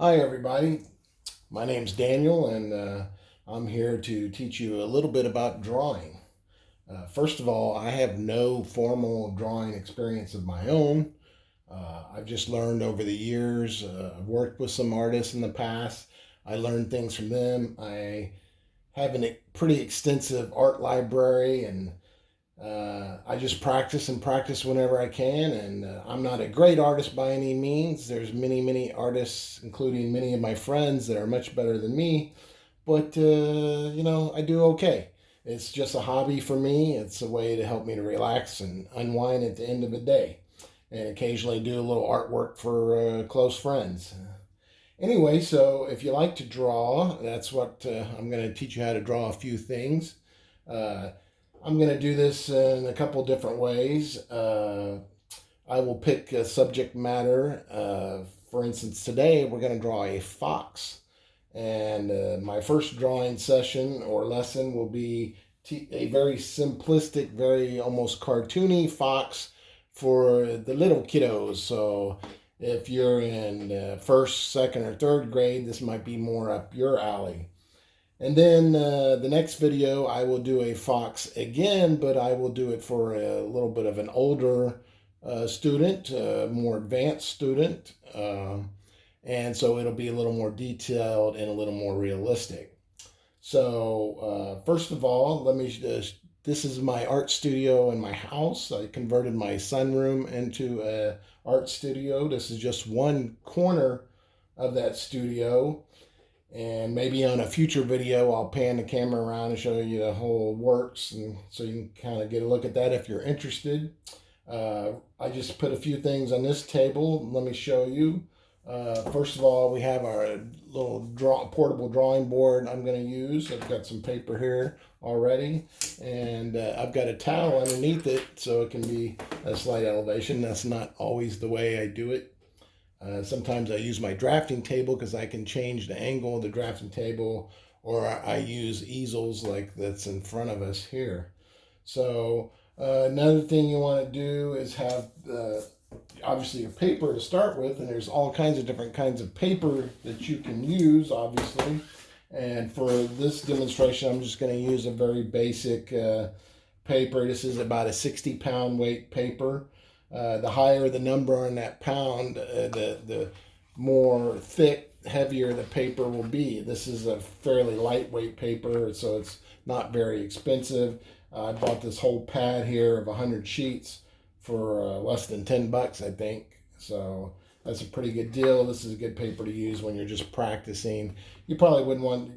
Hi, everybody. My name's Daniel, and I'm here to teach you a little bit about drawing. First of all, I have no formal drawing experience of my own. I've just learned over the years. I've worked with some artists in the past. I learned things from them. I have a pretty extensive art library, and I just practice and practice whenever I can, and I'm not a great artist by any means. There's many artists, including many of my friends, that are much better than me. But I do okay. It's just a hobby for me. It's a way to help me to relax and unwind at the end of the day, and occasionally do a little artwork for close friends. Anyway, so if you like to draw, that's what I'm going to teach you how to draw a few things. Uh, I'm going to do this in a couple different ways. I will pick a subject matter. For instance, today we're going to draw a fox. And my first drawing session or lesson will be a very simplistic, very almost cartoony fox for the little kiddos. So if you're in first, second, or third grade, this might be more up your alley. And then the next video, I will do a fox again, but I will do it for a little bit of an older student, more advanced student. And so it'll be a little more detailed and a little more realistic. So, first of all, this is my art studio in my house. I converted my sunroom into a art studio. This is just one corner of that studio. And maybe on a future video, I'll pan the camera around and show you the whole works, and so you can kind of get a look at that if you're interested. I just put a few things on this table. Let me show you. First of all, we have our little portable drawing board I'm going to use. I've got some paper here already, and I've got a towel underneath it so it can be a slight elevation. That's not always the way I do it. Sometimes I use my drafting table because I can change the angle of the drafting table, or I use easels like that's in front of us here. So another thing you want to do is have obviously a paper to start with, and there's all kinds of different kinds of paper that you can use, obviously. And for this demonstration, I'm just going to use a very basic paper. This is about a 60-pound weight paper. The higher the number on that pound, the more thick, heavier the paper will be. This is a fairly lightweight paper, so it's not very expensive. I bought this whole pad here of 100 sheets for less than $10, I think. So that's a pretty good deal. This is a good paper to use when you're just practicing. You probably wouldn't want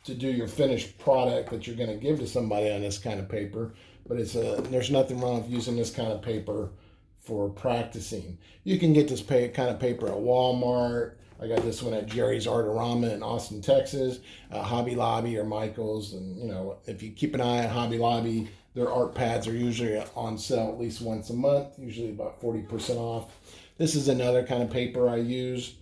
to do your finished product that you're going to give to somebody on this kind of paper, but there's nothing wrong with using this kind of paper for practicing. You can get this kind of paper at Walmart. I got this one at Jerry's Artorama in Austin, Texas, Hobby Lobby or Michael's. And if you keep an eye on Hobby Lobby, their art pads are usually on sale at least once a month, usually about 40% off. This is another kind of paper I use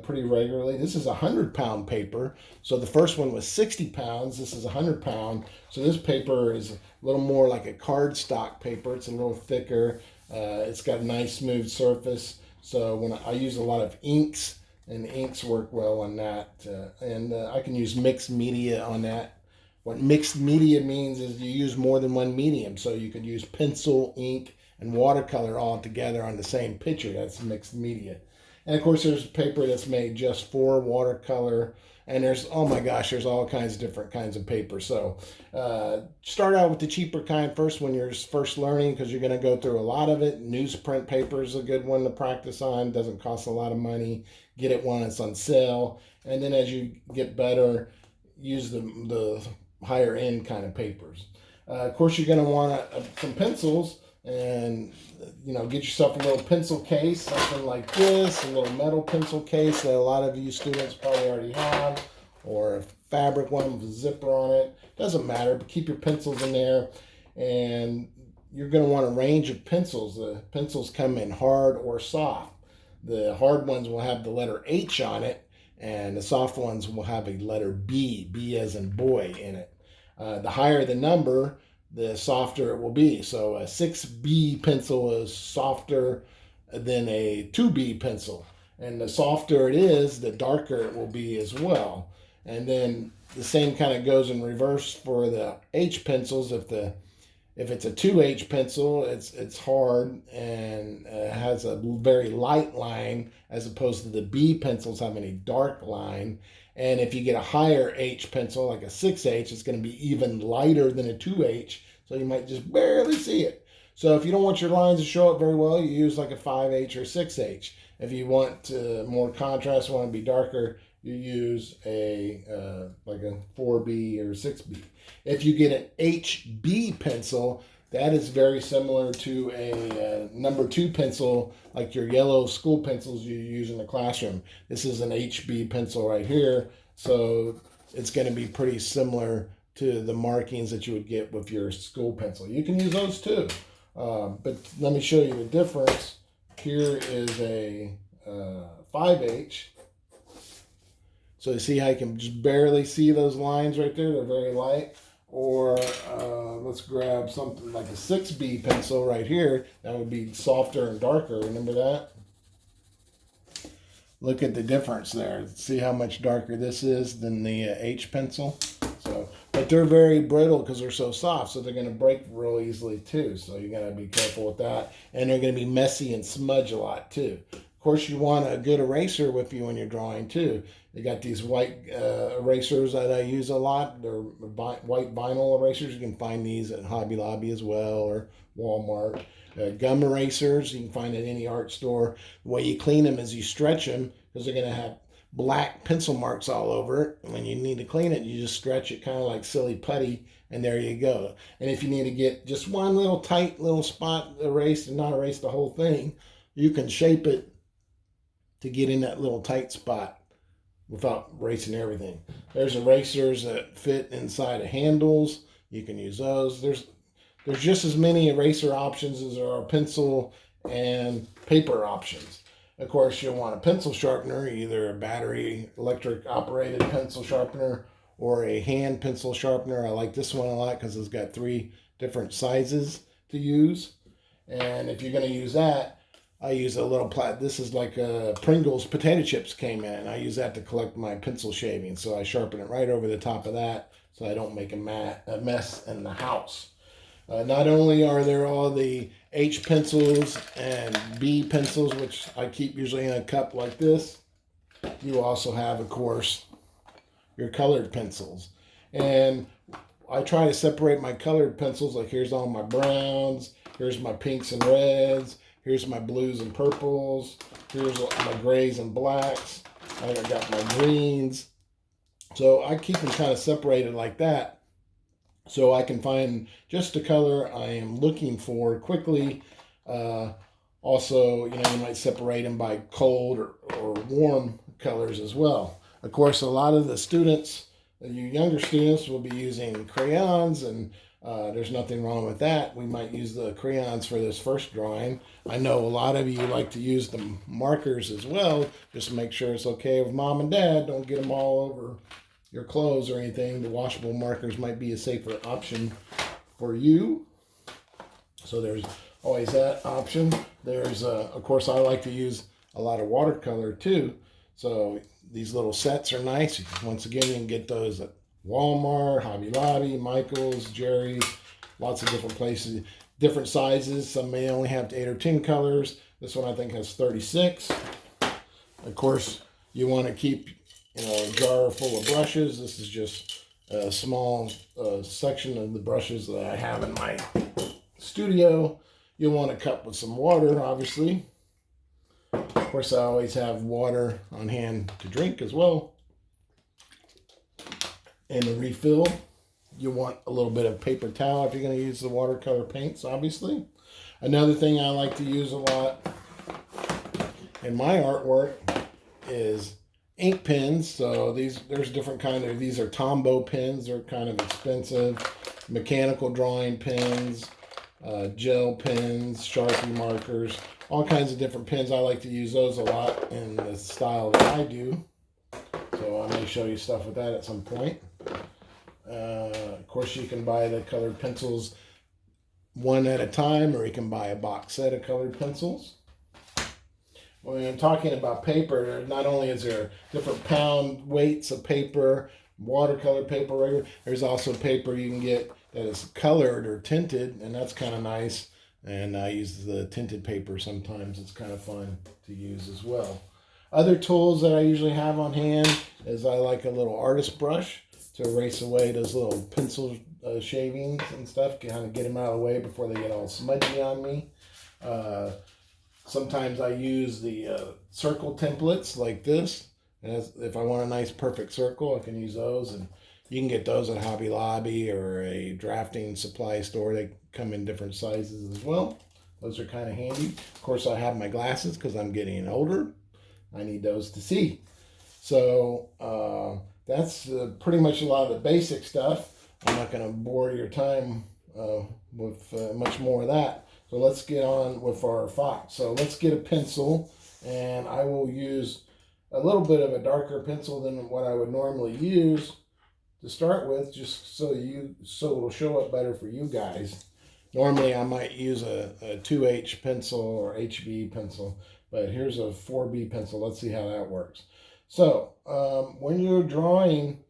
pretty regularly. This is a 100-pound paper. So the first one was 60 pounds. This is 100-pound. So this paper is a little more like a cardstock paper. It's a little thicker. It's got a nice smooth surface. So when I use a lot of inks, and the inks work well on that. And I can use mixed media on that. What mixed media means is you use more than one medium. So you could use pencil, ink, and watercolor all together on the same picture. That's mixed media. And of course, there's paper that's made just for watercolor. And oh my gosh, there's all kinds of different kinds of paper. So start out with the cheaper kind first when you're first learning, because you're going to go through a lot of it. Newsprint paper is a good one to practice on. Doesn't cost a lot of money. Get it when it's on sale. And then as you get better, use the higher end kind of papers. Of course, you're going to want some pencils, and get yourself a little pencil case, something like this, a little metal pencil case that a lot of you students probably already have, or a fabric one with a zipper on it. Doesn't matter, but keep your pencils in there. And you're going to want a range of pencils. The pencils come in hard or soft. The hard ones will have the letter H on it, and the soft ones will have a letter B, B as in boy, in it. The higher the number, the softer it will be. So a 6B pencil is softer than a 2B pencil. And the softer it is, the darker it will be as well. And then the same kind of goes in reverse for the H pencils. If it's a 2H pencil, it's hard and has a very light line, as opposed to the B pencils having a dark line. And if you get a higher H pencil, like a 6H, it's going to be even lighter than a 2H, so you might just barely see it. So if you don't want your lines to show up very well, you use like a 5H or 6H. If you want more contrast, want to be darker, you use like a 4B or 6B. If you get an HB pencil, that is very similar to a number 2 pencil, like your yellow school pencils you use in the classroom. This is an HB pencil right here, so it's going to be pretty similar to the markings that you would get with your school pencil. You can use those too, but let me show you the difference. Here is a 5H. So you see how you can just barely see those lines right there? They're very light. Or let's grab something like a 6B pencil right here. That would be softer and darker. Remember that? Look at the difference there. See how much darker this is than the H pencil? But they're very brittle because they're so soft, so they're going to break real easily too. So you got to be careful with that. And they're going to be messy and smudge a lot too. Of course, you want a good eraser with you when you're drawing too. You got these white erasers that I use a lot. They're white vinyl erasers. You can find these at Hobby Lobby as well, or Walmart. Gum erasers you can find at any art store. The way you clean them is you stretch them, because they're going to have black pencil marks all over it. And when you need to clean it, you just stretch it kind of like silly putty, and there you go. And if you need to get just one little tight little spot erased and not erase the whole thing, you can shape it to get in that little tight spot without erasing everything. There's erasers that fit inside of handles. You can use those. There's just as many eraser options as there are pencil and paper options. Of course, you'll want a pencil sharpener, either a battery electric operated pencil sharpener or a hand pencil sharpener. I like this one a lot because it's got 3 different sizes to use. And if you're going to use that, I use a little this is like a Pringles potato chips came in. I use that to collect my pencil shavings. So I sharpen it right over the top of that so I don't make a mess in the house. Not only are there all the H pencils and B pencils, which I keep usually in a cup like this, you also have, of course, your colored pencils. And I try to separate my colored pencils. Like, here's all my browns, here's my pinks and reds, here's my blues and purples, here's my grays and blacks, I got my greens. So I keep them kind of separated like that, so I can find just the color I am looking for quickly. Also, you might separate them by cold or warm colors as well. Of course, a lot of the students, you younger students, will be using crayons, and there's nothing wrong with that. We might use the crayons for this first drawing. I know a lot of you like to use the markers as well, just to make sure it's okay with mom and dad. Don't get them all over your clothes or anything. The washable markers might be a safer option for you. So there's always that option. There's, of course, I like to use a lot of watercolor too. So these little sets are nice. Once again, you can get those at Walmart, Hobby Lobby, Michael's, Jerry's, lots of different places, different sizes. Some may only have 8 or 10 colors. This one I think has 36. Of course, you want to keep a jar full of brushes. This is just a small section of the brushes that I have in my studio. You'll want a cup with some water, obviously. Of course, I always have water on hand to drink as well. And a refill. You want a little bit of paper towel if you're going to use the watercolor paints, obviously. Another thing I like to use a lot in my artwork is ink pens. So there's different kind of, these are Tombow pens. They're kind of expensive. Mechanical drawing pens, gel pens, Sharpie markers, all kinds of different pens. I like to use those a lot in the style that I do. So I may show you stuff with that at some point. Of course, you can buy the colored pencils one at a time, or you can buy a box set of colored pencils. when I'm talking about paper, not only is there different pound weights of paper, watercolor paper, regular, there's also paper you can get that is colored or tinted, and that's kind of nice. And I use the tinted paper sometimes. It's kind of fun to use as well. Other tools that I usually have on hand is I like a little artist brush to erase away those little pencil shavings and stuff, kind of get them out of the way before they get all smudgy on me. Uh, Sometimes I use the circle templates like this. And if I want a nice perfect circle, I can use those. And you can get those at Hobby Lobby or a drafting supply store. They come in different sizes as well. Those are kind of handy. Of course, I have my glasses because I'm getting older. I need those to see. So that's pretty much a lot of the basic stuff. I'm not going to bore your time with much more of that. So let's get on with our fox. So let's get a pencil, and I will use a little bit of a darker pencil than what I would normally use to start with, just so it'll show up better for you guys. Normally I might use a 2H pencil or HB pencil, but here's a 4B pencil. Let's see how that works. So when you're drawing,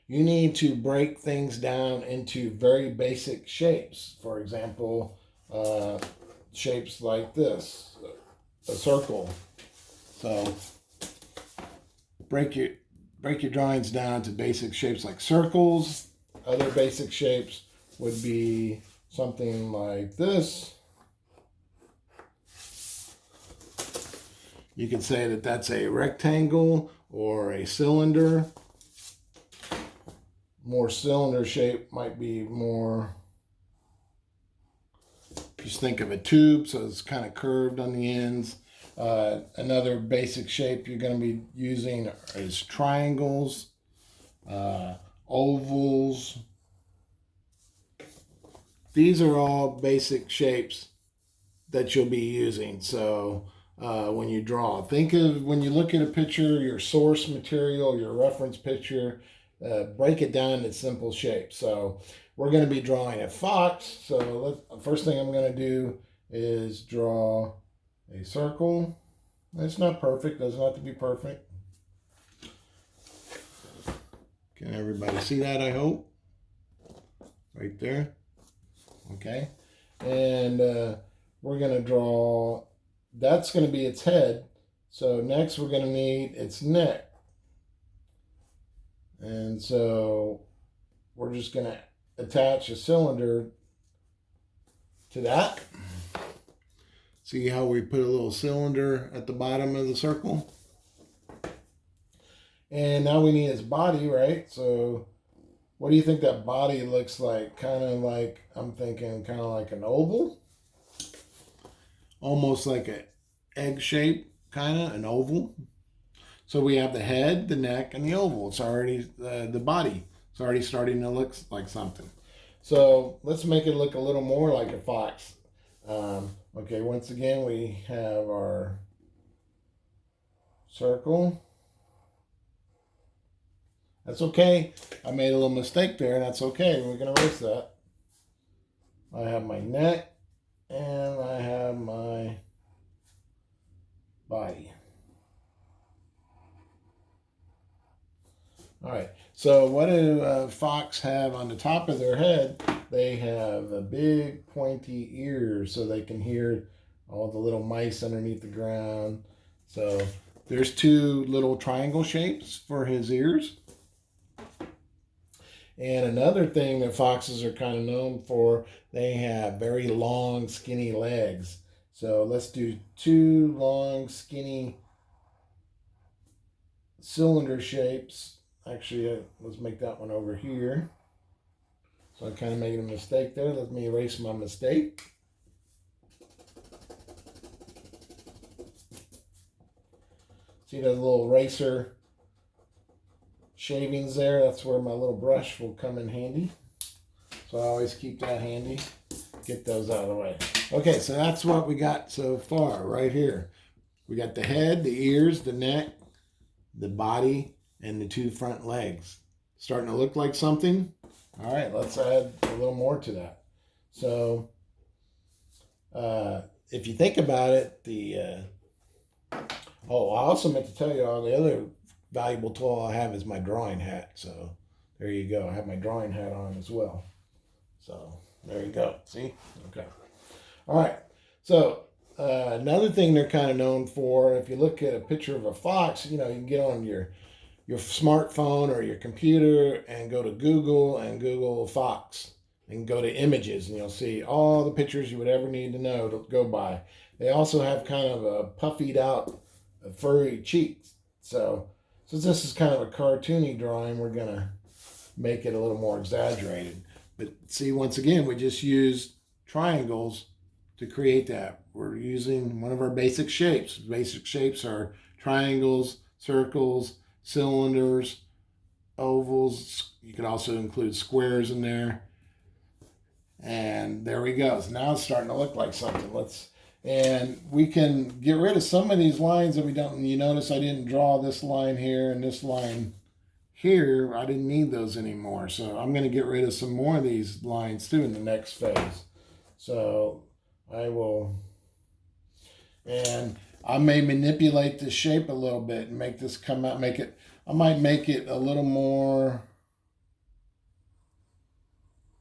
you need to break things down into very basic shapes. For example, shapes like this, a circle. So break your drawings down to basic shapes like circles. Other basic shapes would be something like this. You can say that that's a rectangle or a cylinder. More cylinder shape might be more, just think of a tube, so it's kind of curved on the ends. Another basic shape you're going to be using is triangles, ovals. These are all basic shapes that you'll be using. So when you draw, think of, when you look at a picture, your source material, your reference picture, break it down into simple shapes. So we're going to be drawing a fox. So first thing I'm going to do is draw a circle. It's not perfect, doesn't have to be perfect. Can everybody see that, I hope? Right there. Okay. And we're going to draw, that's going to be its head. So next we're going to need its neck. And so we're just going to attach a cylinder to that. See how we put a little cylinder at the bottom of the circle? And now we need its body, right? So what do you think that body looks like? Kind of like, I'm thinking kind of like an oval. Almost like an egg shape, kind of, an oval. So we have the head, the neck, and the oval. It's already the body. It's already starting to look like something. So let's make it look a little more like a fox. Okay, once again, we have our circle. That's okay. I made a little mistake there, and that's okay. We're going to erase that. I have my neck, and I have my body. All right, so what do fox have on the top of their head? They have a big pointy ears so they can hear all the little mice underneath the ground. So there's two little triangle shapes for his ears. And another thing that foxes are kind of known for, they have very long, skinny legs. So let's do two long, skinny cylinder shapes. Actually, let's make that one over here. So I kind of made a mistake there. Let me erase my mistake. See those little eraser shavings there? That's where my little brush will come in handy. So I always keep that handy. Get those out of the way. Okay, so that's what we got so far right here. We got the head, the ears, the neck, the body, and the two front legs. Starting to look like something? All right, let's add a little more to that. So if you think about it, the Oh, I also meant to tell you all the other valuable tool I have is my drawing hat. So there you go. I have my drawing hat on as well. So there you go. See? Okay. All right. So another thing they're kind of known for, if you look at a picture of a fox, you can get on your smartphone or your computer and go to Google and Google fox and go to images and you'll see all the pictures you would ever need to know to go by. They also have kind of a puffied out furry cheeks. So since this is kind of a cartoony drawing, we're gonna make it a little more exaggerated. But see, once again, we just used triangles to create that. We're using one of our basic shapes. Basic shapes are triangles, circles, cylinders, ovals. You could also include squares in there. And there we go. So now it's starting to look like something. And we can get rid of some of these lines that we don't. You notice I didn't draw this line here and this line here. I didn't need those anymore. So I'm going to get rid of some more of these lines too in the next phase. So I will, and I may manipulate the shape a little bit and make this come out, I might make it a little more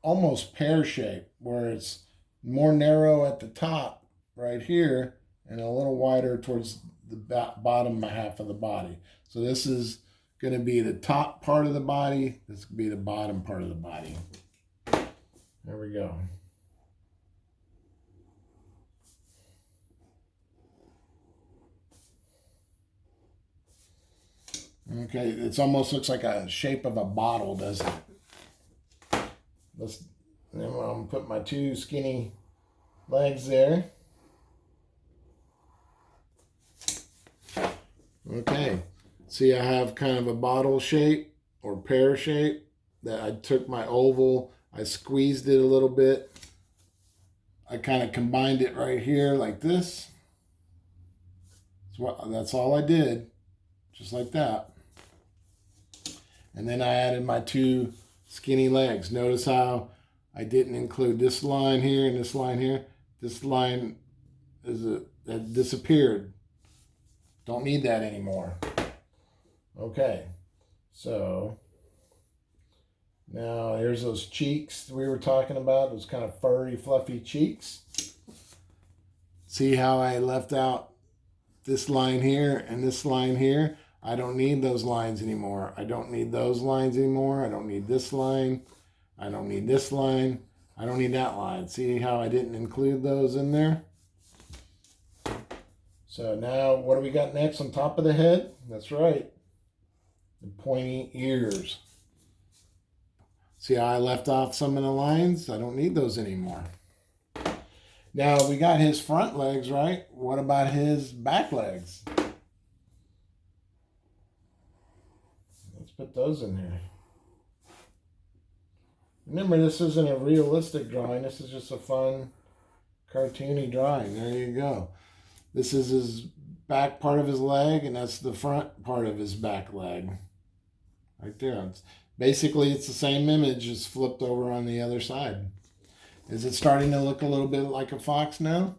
almost pear shape where it's more narrow at the top right here and a little wider towards the bottom half of the body. So this is going to be the top part of the body. This could be the bottom part of the body. There we go. Okay, it almost looks like a shape of a bottle, doesn't it? Then I'm going to put my two skinny legs there. Okay, see I have kind of a bottle shape or pear shape that I took my oval, I squeezed it a little bit. I kind of combined it right here like this. That's all I did, just like that. And then I added my two skinny legs. Notice how I didn't include this line here and this line here. This line that disappeared. Don't need that anymore. Okay, so now here's those cheeks we were talking about, those kind of furry, fluffy cheeks. See how I left out this line here and this line here? I don't need those lines anymore. I don't need those lines anymore. I don't need this line. I don't need this line. I don't need that line. See how I didn't include those in there? So now what do we got next on top of the head? That's right. The pointy ears. See how I left off some of the lines? I don't need those anymore. Now we got his front legs, right? What about his back legs? Let's put those in there. Remember, this isn't a realistic drawing. This is just a fun, cartoony drawing. There you go. This is his back part of his leg, and that's the front part of his back leg. Right there. Basically, it's the same image, just flipped over on the other side. Is it starting to look a little bit like a fox now?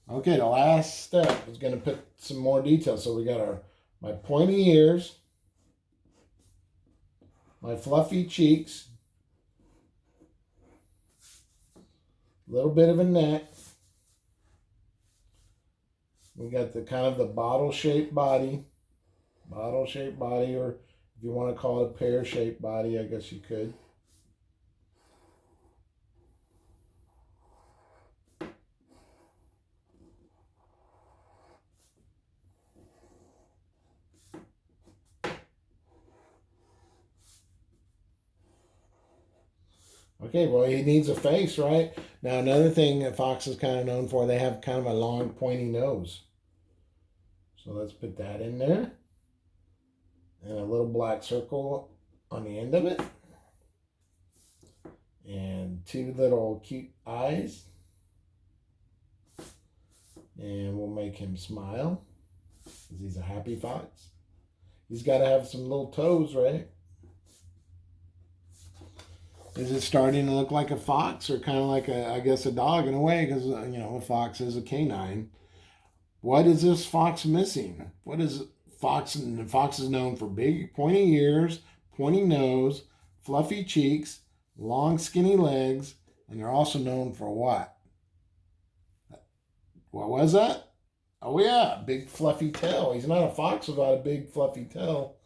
Okay, the last step is going to put some more detail. So we got my pointy ears, my fluffy cheeks, a little bit of a neck. We got the kind of the bottle-shaped body, or if you want to call it a pear-shaped body, I guess you could. Okay, well, he needs a face, right? Now, another thing that fox is kind of known for, they have kind of a long, pointy nose. So let's put that in there. And a little black circle on the end of it. And two little cute eyes. And we'll make him smile, because he's a happy fox. He's got to have some little toes, right? Is it starting to look like a fox or kind of like I guess a dog in a way, because a fox is a canine. What is this fox missing? What is fox? And fox is known for big pointy ears, pointy nose, fluffy cheeks, long skinny legs, and they're also known for what? What was that? Oh yeah, big fluffy tail. He's not a fox without a big fluffy tail.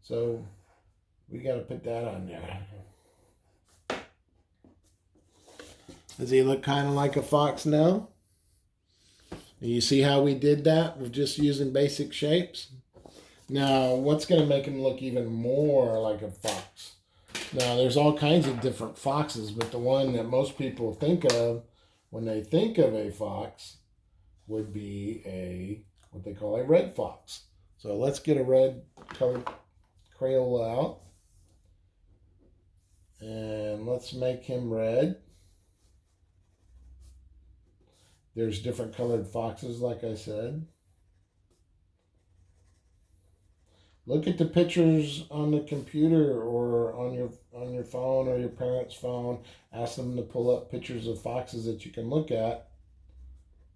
So we got to put that on there. Does he look kind of like a fox now? You see how we did that with just using basic shapes? Now, what's going to make him look even more like a fox? Now, there's all kinds of different foxes, but the one that most people think of when they think of a fox would be what they call a red fox. So let's get a red colored Crayola out. And let's make him red. There's different colored foxes, like I said. Look at the pictures on the computer or on your phone or your parents' phone. Ask them to pull up pictures of foxes that you can look at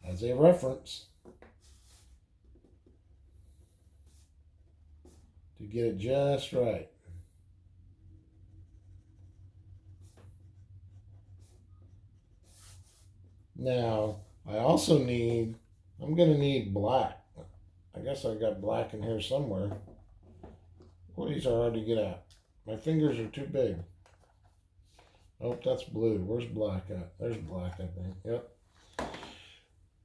as a reference to get it just right. Now, I'm going to need black. I guess I got black in here somewhere. Well, these are hard to get out. My fingers are too big. Oh, that's blue. Where's black at? There's black, I think. Yep.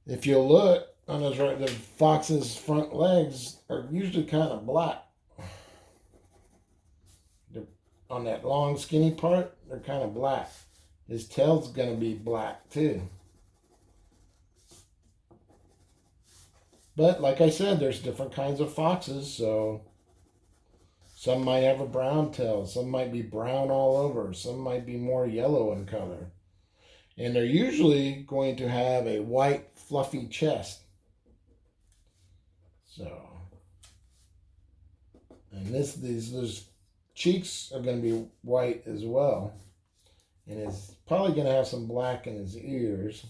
If you look on those the fox's front legs are usually kind of black. On that long, skinny part, they're kind of black. His tail's going to be black, too. But like I said, there's different kinds of foxes, so some might have a brown tail, some might be brown all over, some might be more yellow in color. And they're usually going to have a white, fluffy chest. So, and these cheeks are going to be white as well. And it's probably going to have some black in his ears.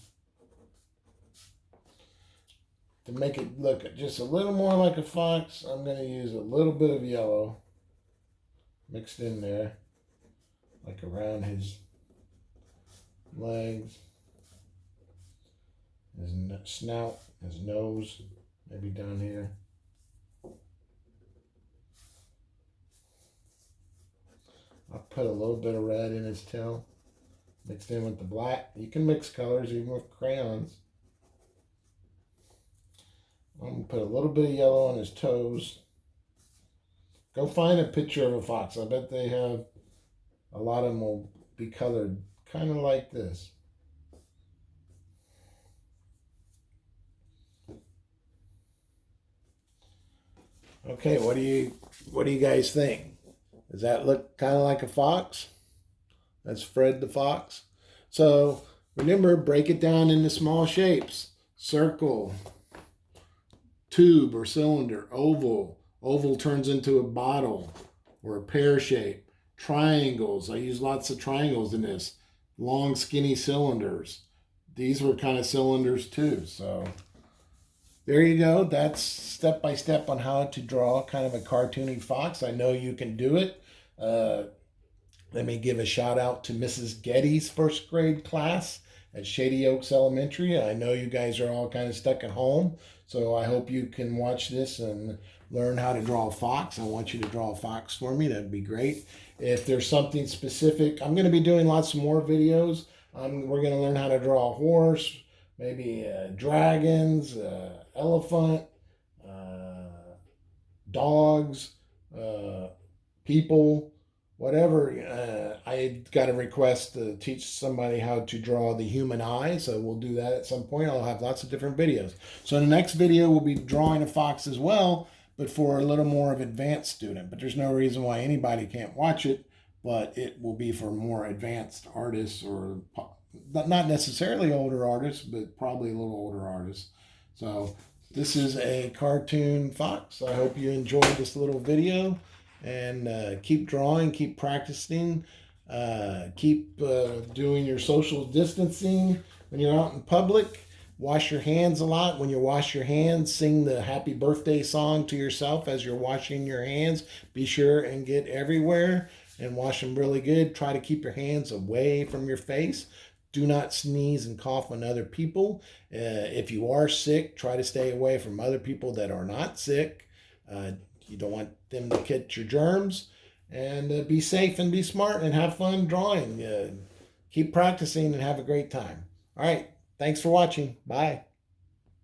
To make it look just a little more like a fox, I'm going to use a little bit of yellow mixed in there, like around his legs, his snout, his nose, maybe down here. I'll put a little bit of red in his tail, mixed in with the black. You can mix colors even with crayons. I'm going to put a little bit of yellow on his toes. Go find a picture of a fox. I bet they have, a lot of them will be colored kind of like this. Okay, what do you guys think? Does that look kind of like a fox? That's Fred the fox. So remember, break it down into small shapes. Circle, tube or cylinder, oval. Oval turns into a bottle or a pear shape. Triangles. I use lots of triangles in this. Long, skinny cylinders. These were kind of cylinders too. So there you go. That's step by step on how to draw kind of a cartoony fox. I know you can do it. Let me give a shout out to Mrs. Getty's first grade class at Shady Oaks Elementary. I know you guys are all kind of stuck at home, so I hope you can watch this and learn how to draw a fox. I want you to draw a fox for me. That'd be great. If there's something specific, I'm going to be doing lots more videos. We're going to learn how to draw a horse, maybe dragons, elephant, dogs, people, whatever. I got a request to teach somebody how to draw the human eye, so we'll do that at some point. I'll have lots of different videos. So in the next video, we'll be drawing a fox as well, but for a little more of advanced student. But there's no reason why anybody can't watch it, but it will be for more advanced artists, or not necessarily older artists, but probably a little older artists. So this is a cartoon fox. I hope you enjoyed this little video, and keep drawing, keep practicing, keep doing your social distancing when you're out in public. Wash your hands a lot. When you wash your hands, sing the happy birthday song to yourself as you're washing your hands. Be sure and get everywhere and wash them really good. Try to keep your hands away from your face. Do not sneeze and cough on other people. If you are sick, try to stay away from other people that are not sick. You don't want them to catch your germs. And be safe and be smart and have fun drawing. Keep practicing and have a great time. All right. Thanks for watching. Bye.